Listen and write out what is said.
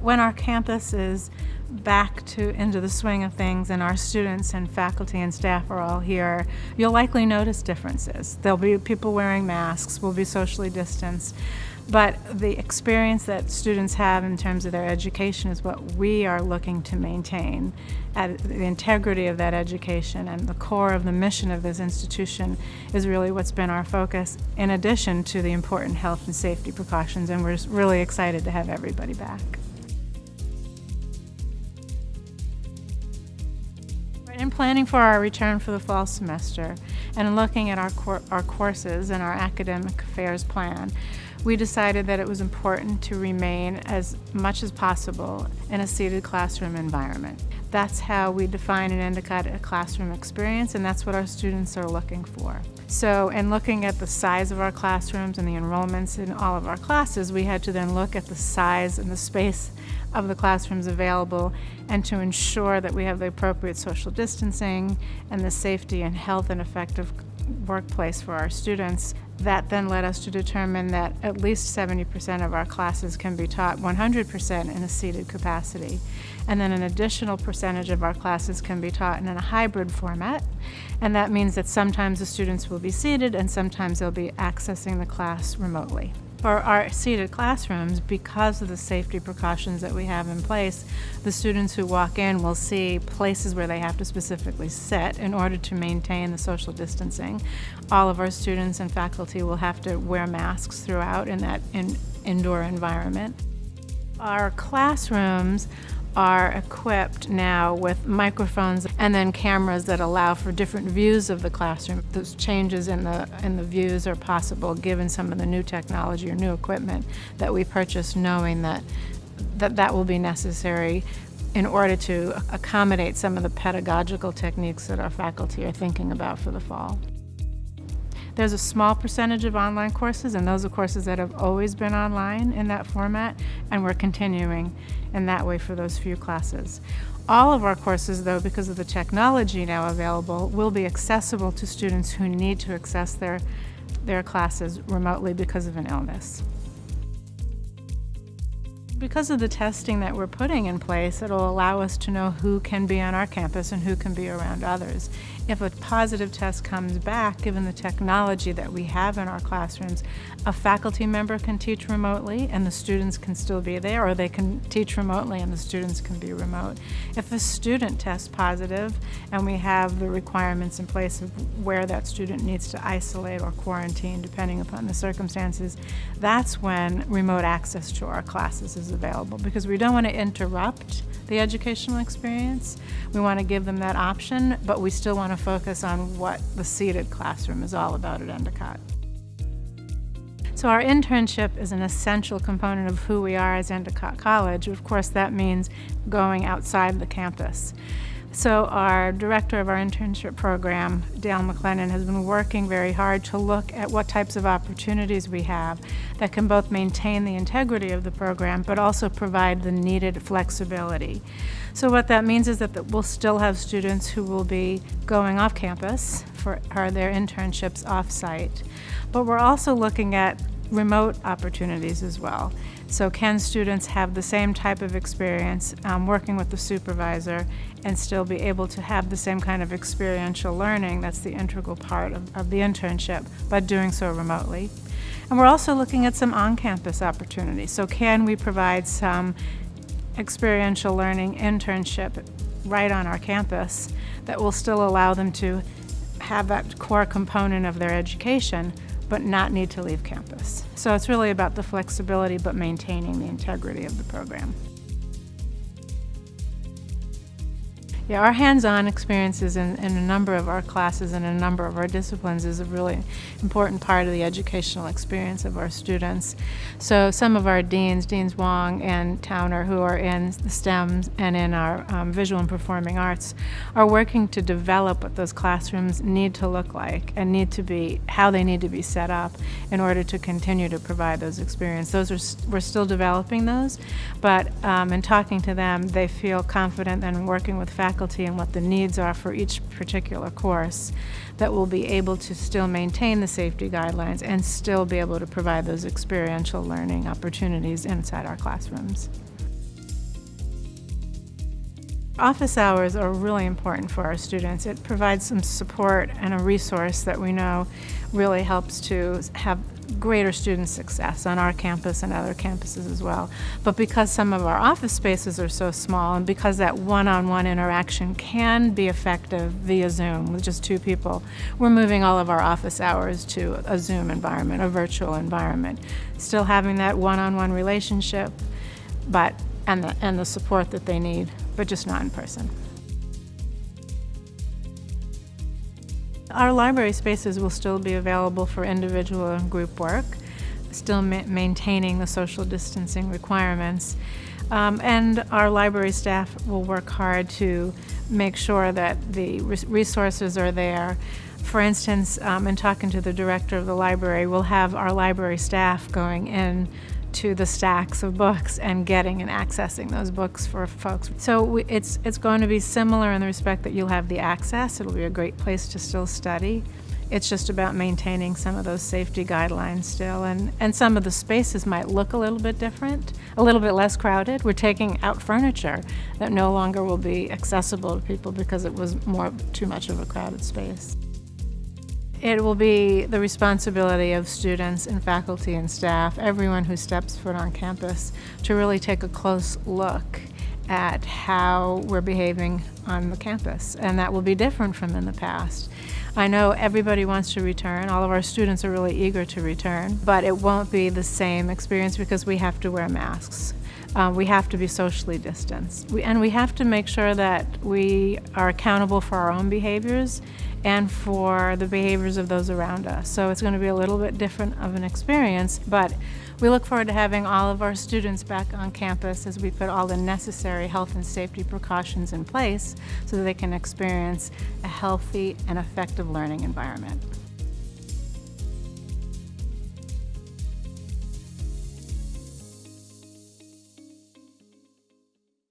When our campus is back into the swing of things and our students and faculty and staff are all here, you'll likely notice differences. There'll be people wearing masks, we'll be socially distanced, but the experience that students have in terms of their education is what we are looking to maintain. The integrity of that education and the core of the mission of this institution is really what's been our focus, in addition to the important health and safety precautions, and we're really excited to have everybody back. In planning for our return for the fall semester and in looking at our courses and our academic affairs plan, we decided that it was important to remain as much as possible in a seated classroom environment. That's how we define an Endicott classroom experience, and that's what our students are looking for. So in looking at the size of our classrooms and the enrollments in all of our classes, we had to then look at the size and the space of the classrooms available and to ensure that we have the appropriate social distancing and the safety and health and effective workplace for our students. That then led us to determine that at least 70% of our classes can be taught 100% in a seated capacity. And then an additional percentage of our classes can be taught in a hybrid format. And that means that sometimes the students will be seated and sometimes they'll be accessing the class remotely. For our seated classrooms, because of the safety precautions that we have in place, the students who walk in will see places where they have to specifically sit in order to maintain the social distancing. All of our students and faculty will have to wear masks throughout in that indoor environment. Our classrooms are equipped now with microphones and then cameras that allow for different views of the classroom. Those changes in the views are possible given some of the new technology or new equipment that we purchased, knowing that will be necessary in order to accommodate some of the pedagogical techniques that our faculty are thinking about for the fall. There's a small percentage of online courses, and those are courses that have always been online in that format, and we're continuing in that way for those few classes. All of our courses, though, because of the technology now available, will be accessible to students who need to access their classes remotely because of an illness. Because of the testing that we're putting in place, it'll allow us to know who can be on our campus and who can be around others. If a positive test comes back, given the technology that we have in our classrooms, a faculty member can teach remotely and the students can still be there, or they can teach remotely and the students can be remote. If a student tests positive and we have the requirements in place of where that student needs to isolate or quarantine, depending upon the circumstances, that's when remote access to our classes is available, because we don't want to interrupt the educational experience. We want to give them that option, but we still want to focus on what the seated classroom is all about at Endicott. So our internship is an essential component of who we are as Endicott College. Of course, that means going outside the campus. So our director of our internship program, Dale McLennan, has been working very hard to look at what types of opportunities we have that can both maintain the integrity of the program but also provide the needed flexibility. So what that means is that we'll still have students who will be going off campus for their internships off-site, but we're also looking at remote opportunities as well. So can students have the same type of experience working with the supervisor and still be able to have the same kind of experiential learning that's the integral part of the internship, but doing so remotely? And we're also looking at some on-campus opportunities. So can we provide some experiential learning internship right on our campus that will still allow them to have that core component of their education but not need to leave campus. So it's really about the flexibility but maintaining the integrity of the program. Yeah, our hands-on experiences in a number of our classes and a number of our disciplines is a really important part of the educational experience of our students. So some of our deans Wong and Towner, who are in the STEM and in our visual and performing arts, are working to develop what those classrooms need to look like and how they need to be set up in order to continue to provide those experiences. We're still developing those, but in talking to them, they feel confident in working with faculty and what the needs are for each particular course, that will be able to still maintain the safety guidelines and still be able to provide those experiential learning opportunities inside our classrooms. Office hours are really important for our students. It provides some support and a resource that we know really helps to have greater student success on our campus and other campuses as well. But because some of our office spaces are so small, and because that one-on-one interaction can be effective via Zoom with just two people, we're moving all of our office hours to a Zoom environment, a virtual environment. Still having that one-on-one relationship, but and the support that they need, but just not in person. Our library spaces will still be available for individual and group work, still maintaining the social distancing requirements. And our library staff will work hard to make sure that the resources are there. For instance, in talking to the director of the library, we'll have our library staff going in to the stacks of books and getting and accessing those books for folks. So it's going to be similar in the respect that you'll have the access. It'll be a great place to still study. It's just about maintaining some of those safety guidelines still, and some of the spaces might look a little bit different, a little bit less crowded. We're taking out furniture that no longer will be accessible to people because it was too much of a crowded space. It will be the responsibility of students and faculty and staff, everyone who steps foot on campus, to really take a close look at how we're behaving on the campus, and that will be different from in the past. I know everybody wants to return. All of our students are really eager to return, but it won't be the same experience because we have to wear masks. We have to be socially distanced. And we have to make sure that we are accountable for our own behaviors and for the behaviors of those around us. So it's going to be a little bit different of an experience, but we look forward to having all of our students back on campus as we put all the necessary health and safety precautions in place so that they can experience a healthy and effective learning environment.